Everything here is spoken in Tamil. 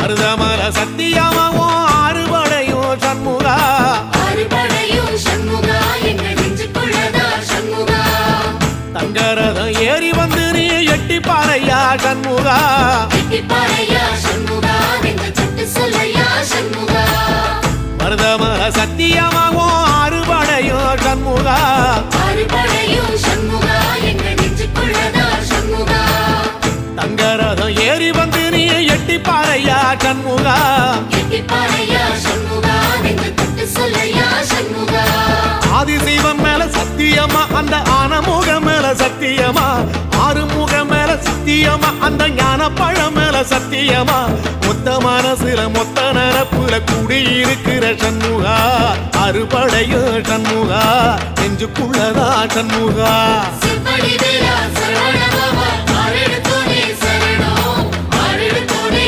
மருதமல சத்தியமாவோ அறுபடையும் சண்முகா தங்கரதம் ஏறி வந்து நீ எட்டி பாறையா சண்முகா மருதமல சத்தியமாவோ அறுபடையும் சண்முகா தங்கரதம் ஏறி வந்து நீ எட்டி பாறையா சண்முகா ஆதிசைவம் மேல சத்தியமா அந்த ஆனமுகம் மேல சத்தியமா ஆறுமுகம் மேல சத்தியமா அந்த ஞான பழம் மேல சத்தியமா மொத்த மனசுல மொத்த நரப்புல குடியிருக்கிற சண்முகா அறுபடையும் சண்முகா நெஞ்சுக்குள்ளதா சண்முகா